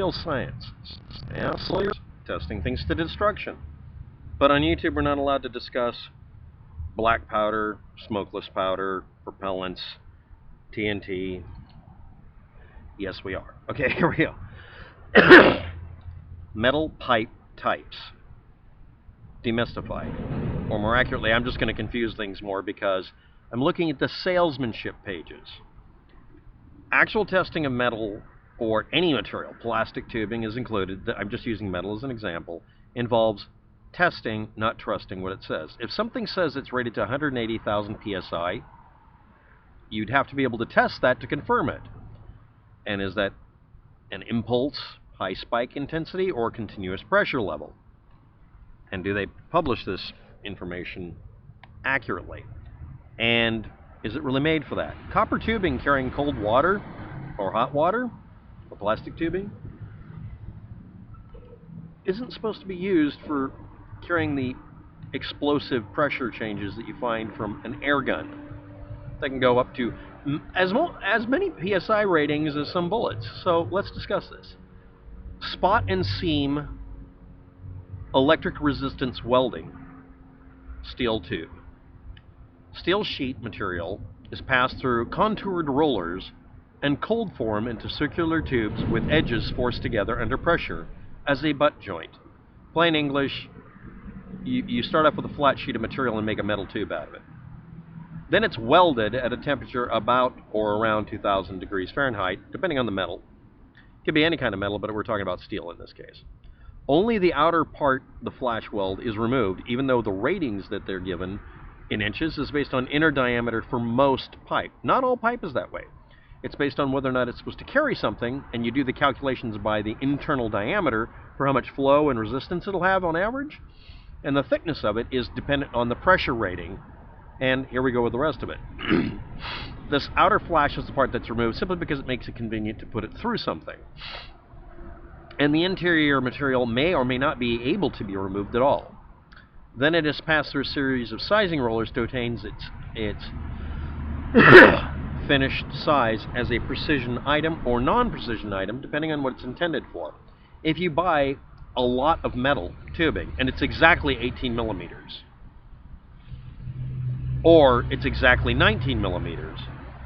material science. Yeah, Sawyer's testing things to destruction. But on YouTube, we're not allowed to discuss black powder, smokeless powder, propellants, TNT. Yes, we are. Okay, here we go. Metal pipe types. Demystified. Or more accurately, I'm just going to confuse things more because I'm looking at the salesmanship pages. Actual testing of metal or any material, plastic tubing is included, I'm just using metal as an example, involves testing, not trusting what it says. If something says it's rated to 180,000 psi, you'd have to be able to test that to confirm it. And is that an impulse, high spike intensity, or continuous pressure level? And do they publish this information accurately? And is it really made for that? Copper tubing carrying cold water or hot water, or plastic tubing, isn't supposed to be used for carrying the explosive pressure changes that you find from an air gun. They can go up to as many PSI ratings as some bullets. So let's discuss this. Spot and seam electric resistance welding, steel tube. Steel sheet material is passed through contoured rollers and cold form into circular tubes with edges forced together under pressure as a butt joint. Plain English, you start off with a flat sheet of material and make a metal tube out of it. Then it's welded at a temperature about or around 2000 degrees Fahrenheit, depending on the metal. It could be any kind of metal, but we're talking about steel in this case. Only the outer part, the flash weld, is removed, even though the ratings that they're given in inches is based on inner diameter for most pipe. Not all pipe is that way. It's based on whether or not it's supposed to carry something, and you do the calculations by the internal diameter for how much flow and resistance it'll have on average. And the thickness of it is dependent on the pressure rating. And here we go with the rest of it. This outer flash is the part that's removed simply because it makes it convenient to put it through something. And the interior material may or may not be able to be removed at all. Then it is passed through a series of sizing rollers to attain its finished size as a precision item or non-precision item, depending on what it's intended for. If you buy a lot of metal tubing, and it's exactly 18 millimeters, or it's exactly 19 millimeters,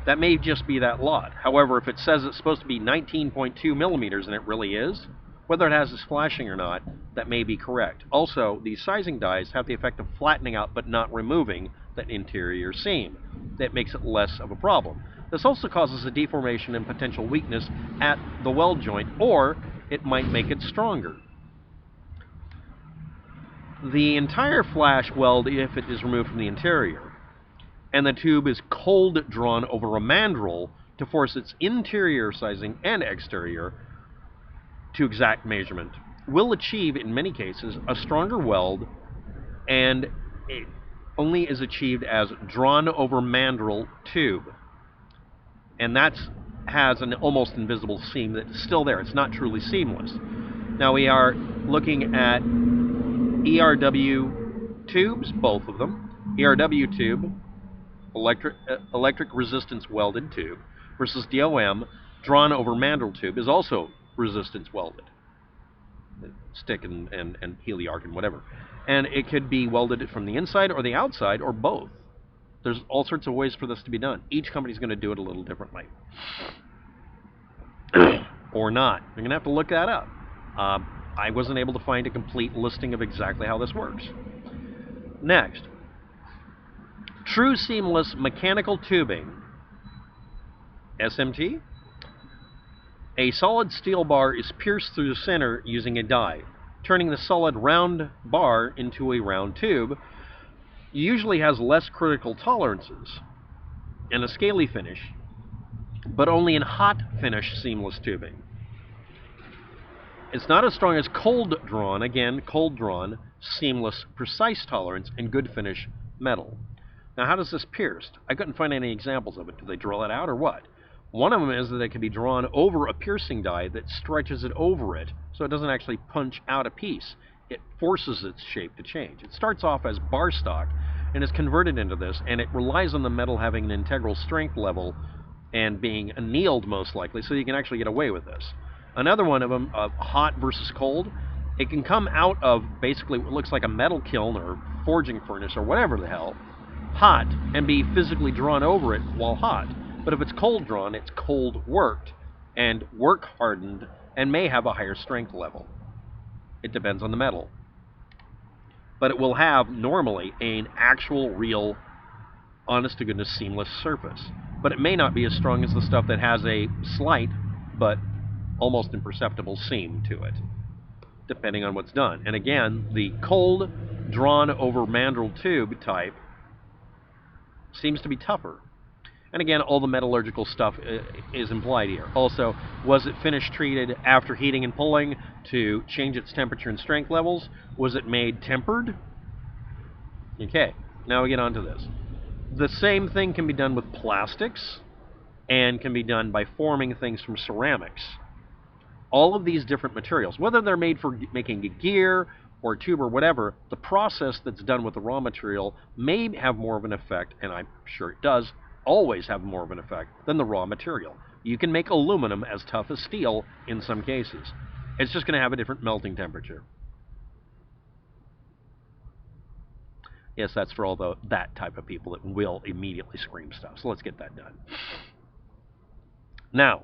that may just be that lot. However, if it says it's supposed to be 19.2 millimeters and it really is, whether it has this flashing or not, that may be correct. Also, these sizing dies have the effect of flattening out but not removing that interior seam. That makes it less of a problem. This also causes a deformation and potential weakness at the weld joint, or it might make it stronger. The entire flash weld, if it is removed from the interior, and the tube is cold drawn over a mandrel to force its interior sizing and exterior to exact measurement, will achieve, in many cases, a stronger weld, and it only is achieved as drawn over mandrel tube. And that has an almost invisible seam that's still there. It's not truly seamless. Now we are looking at ERW tubes, both of them. ERW tube, electric resistance welded tube, versus DOM, drawn over mandrel tube, is also resistance welded. Stick and heliarc and whatever. And it could be welded from the inside or the outside or both. There's all sorts of ways for this to be done. Each company's going to do it a little differently. Or not. You're going to have to look that up. I wasn't able to find a complete listing of exactly how this works. Next. True seamless mechanical tubing. SMT. A solid steel bar is pierced through the center using a die, turning the solid round bar into a round tube. Usually has less critical tolerances and a scaly finish, but only in hot finish seamless tubing. It's not as strong as cold drawn, again, cold drawn, seamless, precise tolerance, and good finish metal. Now, how does this pierce? I couldn't find any examples of it. Do they drill it out or what? One of them is that it can be drawn over a piercing die that stretches it over it, so it doesn't actually punch out a piece. It forces its shape to change. It starts off as bar stock and is converted into this, and it relies on the metal having an integral strength level and being annealed most likely, so you can actually get away with this. Another one of them, hot versus cold, it can come out of basically what looks like a metal kiln or forging furnace or whatever the hell, hot, and be physically drawn over it while hot. But if it's cold drawn, it's cold worked and work hardened and may have a higher strength level. It depends on the metal. But it will have normally an actual, real, honest to goodness seamless surface. But it may not be as strong as the stuff that has a slight but almost imperceptible seam to it, depending on what's done. And again, the cold drawn over mandrel tube type seems to be tougher. And again, all the metallurgical stuff is implied here. Also, was it finish treated after heating and pulling to change its temperature and strength levels? Was it made tempered? Okay, now we get on to this. The same thing can be done with plastics and can be done by forming things from ceramics. All of these different materials, whether they're made for making a gear or a tube or whatever, the process that's done with the raw material may have more of an effect, and I'm sure it does always have more of an effect than the raw material. You can make aluminum as tough as steel in some cases. It's just going to have a different melting temperature. Yes, that's for all that type of people that will immediately scream stuff. So let's get that done. Now,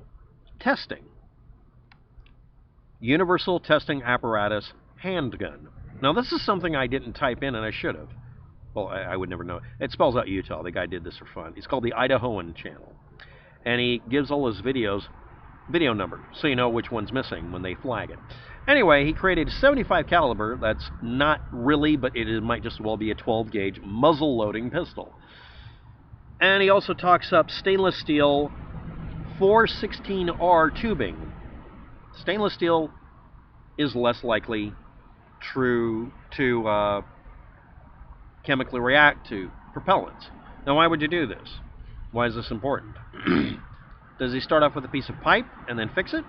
testing. Universal Testing Apparatus Handgun. Now, this is something I didn't type in, and I should have. Well, I would never know. It spells out Utah. The guy did this for fun. He's called the Idahoan channel. And he gives all his videos video number, so you know which one's missing when they flag it. Anyway, he created a 75 caliber. That's not really, but it might just well be a 12 gauge muzzle loading pistol. And he also talks up stainless steel 416R tubing. Stainless steel is less likely to chemically react to propellants. Now, why would you do this? Why is this important? Does he start off with a piece of pipe and then fix it?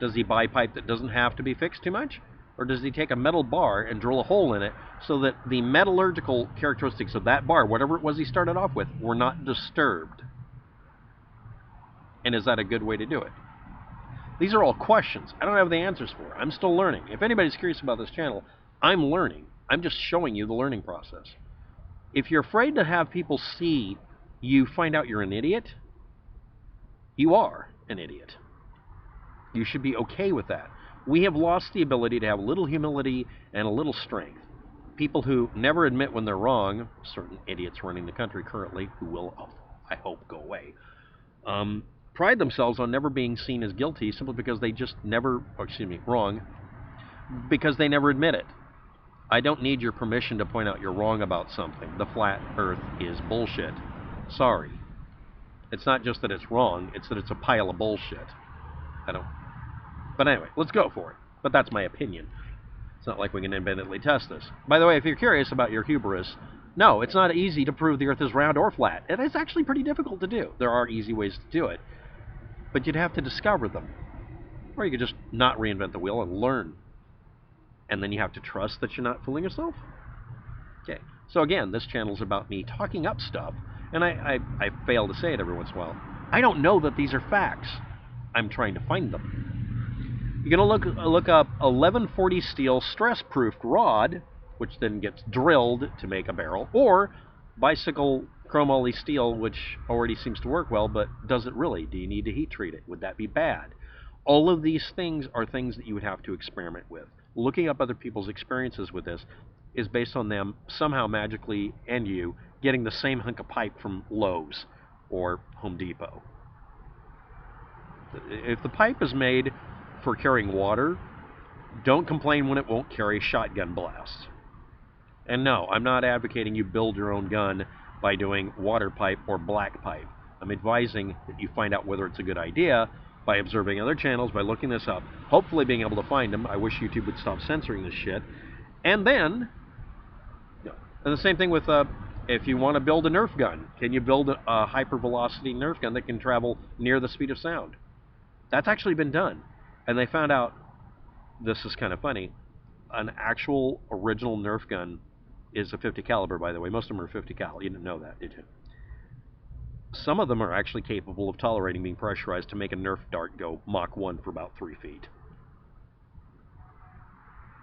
Does he buy pipe that doesn't have to be fixed too much? Or does he take a metal bar and drill a hole in it so that the metallurgical characteristics of that bar, whatever it was he started off with, were not disturbed? And is that a good way to do it? These are all questions I don't have the answers for. I'm still learning. If anybody's curious about this channel, I'm learning. I'm just showing you the learning process. If you're afraid to have people see you find out you're an idiot, you are an idiot. You should be okay with that. We have lost the ability to have a little humility and a little strength. People who never admit when they're wrong, certain idiots running the country currently, who will, I hope, go away, pride themselves on never being seen as guilty simply because they just never, wrong, because they never admit it. I don't need your permission to point out you're wrong about something. The flat earth is bullshit. Sorry. It's not just that it's wrong, it's that it's a pile of bullshit. But anyway, let's go for it. But that's my opinion. It's not like we can independently test this. By the way, if you're curious about your hubris, no, it's not easy to prove the earth is round or flat. It is actually pretty difficult to do. There are easy ways to do it, but you'd have to discover them. Or you could just not reinvent the wheel and learn. And then you have to trust that you're not fooling yourself. Okay, so again, this channel is about me talking up stuff, and I fail to say it every once in a while. I don't know that these are facts. I'm trying to find them. You're going to look up 1140 steel stress-proofed rod, which then gets drilled to make a barrel, or bicycle chromoly steel, which already seems to work well, but does it really? Do you need to heat treat it? Would that be bad? All of these things are things that you would have to experiment with. Looking up other people's experiences with this is based on them somehow magically, and you, getting the same hunk of pipe from Lowe's or Home Depot. If the pipe is made for carrying water, don't complain when it won't carry shotgun blasts. And no, I'm not advocating you build your own gun by doing water pipe or black pipe. I'm advising that you find out whether it's a good idea by observing other channels, by looking this up, hopefully being able to find them. I wish YouTube would stop censoring this shit. And then, and the same thing with, if you want to build a Nerf gun, can you build a hypervelocity Nerf gun that can travel near the speed of sound? That's actually been done. And they found out, this is kind of funny, an actual original Nerf gun is a 50 caliber, by the way. Most of them are 50 cal. You didn't know that, did you? Some of them are actually capable of tolerating being pressurized to make a Nerf dart go Mach 1 for about 3 feet.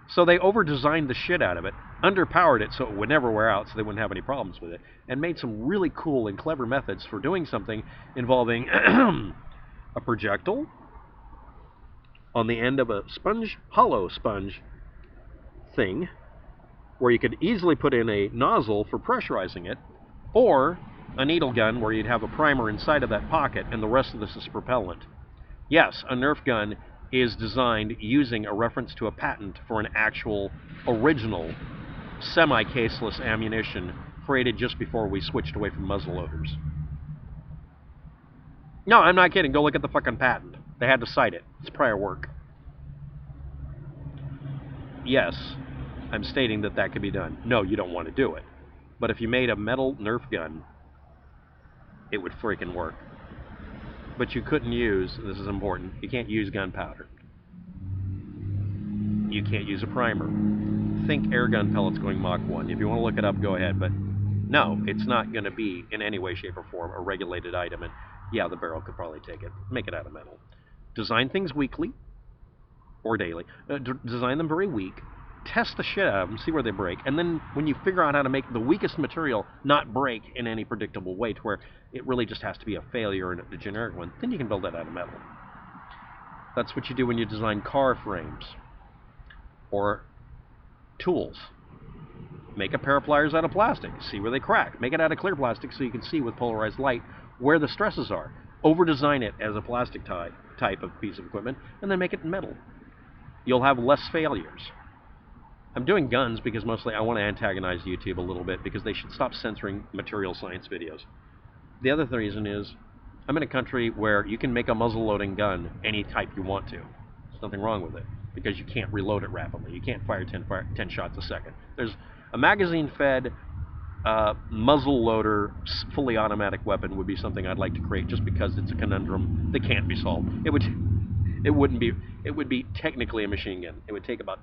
So they over-designed the shit out of it, underpowered it so it would never wear out so they wouldn't have any problems with it, and made some really cool and clever methods for doing something involving a projectile on the end of a sponge, hollow sponge thing, where you could easily put in a nozzle for pressurizing it, or a needle gun where you'd have a primer inside of that pocket and the rest of this is propellant. Yes, a Nerf gun is designed using a reference to a patent for an actual, original, semi-caseless ammunition created just before we switched away from muzzle loaders. No, I'm not kidding. Go look at the fucking patent. They had to cite it. It's prior work. Yes, I'm stating that that could be done. No, you don't want to do it. But if you made a metal Nerf gun, it would freaking work. But you couldn't use, this is important, you can't use gunpowder. You can't use a primer. Think air gun pellets going Mach 1. If you want to look it up, go ahead. But no, it's not going to be in any way, shape, or form a regulated item. And yeah, the barrel could probably take it. Make it out of metal. Design things weekly or daily. Design them very weak. Test the shit out of them, see where they break, and then when you figure out how to make the weakest material not break in any predictable way to where it really just has to be a failure in the generic one, then you can build that out of metal. That's what you do when you design car frames or tools. Make a pair of pliers out of plastic, see where they crack. Make it out of clear plastic so you can see with polarized light where the stresses are. Over-design it as a plastic type of piece of equipment, and then make it in metal. You'll have less failures. I'm doing guns because mostly I want to antagonize YouTube a little bit because they should stop censoring material science videos. The other reason is I'm in a country where you can make a muzzle-loading gun any type you want to. There's nothing wrong with it because you can't reload it rapidly. You can't fire 10 shots a second. There's a magazine-fed muzzle loader, fully automatic weapon would be something I'd like to create just because it's a conundrum that can't be solved. It would be technically a machine gun. It would take about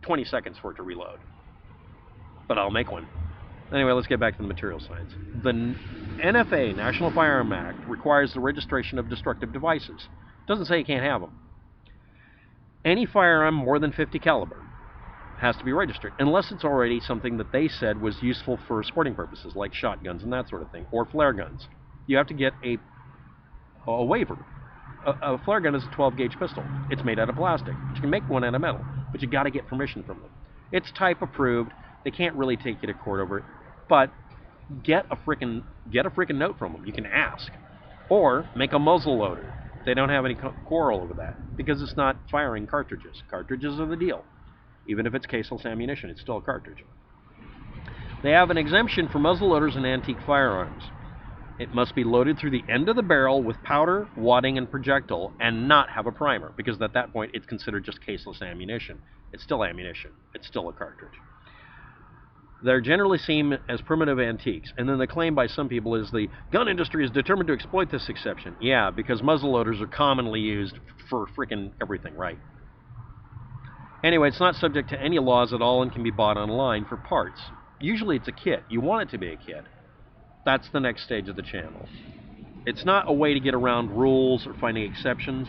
20 seconds for it to reload. But I'll make one. Anyway, let's get back to the material science. The NFA, National Firearm Act, requires the registration of destructive devices. It doesn't say you can't have them. Any firearm more than 50 caliber has to be registered, unless it's already something that they said was useful for sporting purposes, like shotguns and that sort of thing, or flare guns. You have to get a waiver. A flare gun is a 12-gauge pistol. It's made out of plastic. You can make one out of metal, but you got to get permission from them. It's type approved. They can't really take you to court over it, but get a frickin' note from them. You can ask, or make a muzzle loader. They don't have any quarrel over that because it's not firing cartridges. Cartridges are the deal. Even if it's caseless ammunition, it's still a cartridge. They have an exemption for muzzle loaders and antique firearms. It must be loaded through the end of the barrel with powder, wadding, and projectile, and not have a primer, because at that point it's considered just caseless ammunition. It's still ammunition. It's still a cartridge. They're generally seen as primitive antiques, and then the claim by some people is the gun industry is determined to exploit this exception. Yeah, because muzzle loaders are commonly used for frickin' everything, right? Anyway, it's not subject to any laws at all and can be bought online for parts. Usually it's a kit. You want it to be a kit. That's the next stage of the channel. It's not a way to get around rules or finding exceptions.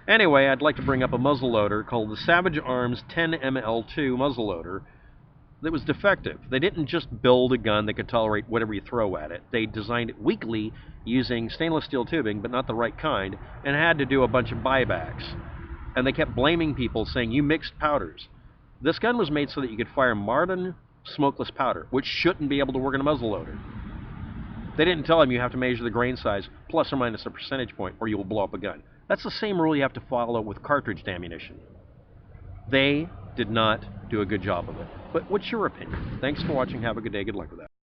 Anyway, I'd like to bring up a muzzleloader called the Savage Arms 10ML2 muzzleloader that was defective. They didn't just build a gun that could tolerate whatever you throw at it. They designed it weakly using stainless steel tubing, but not the right kind, and had to do a bunch of buybacks. And they kept blaming people, saying, you mixed powders. This gun was made so that you could fire modern smokeless powder, which shouldn't be able to work in a muzzleloader. They didn't tell him you have to measure the grain size plus or minus a percentage point or you will blow up a gun. That's the same rule you have to follow with cartridge ammunition. They did not do a good job of it. But what's your opinion? Thanks for watching. Have a good day. Good luck with that.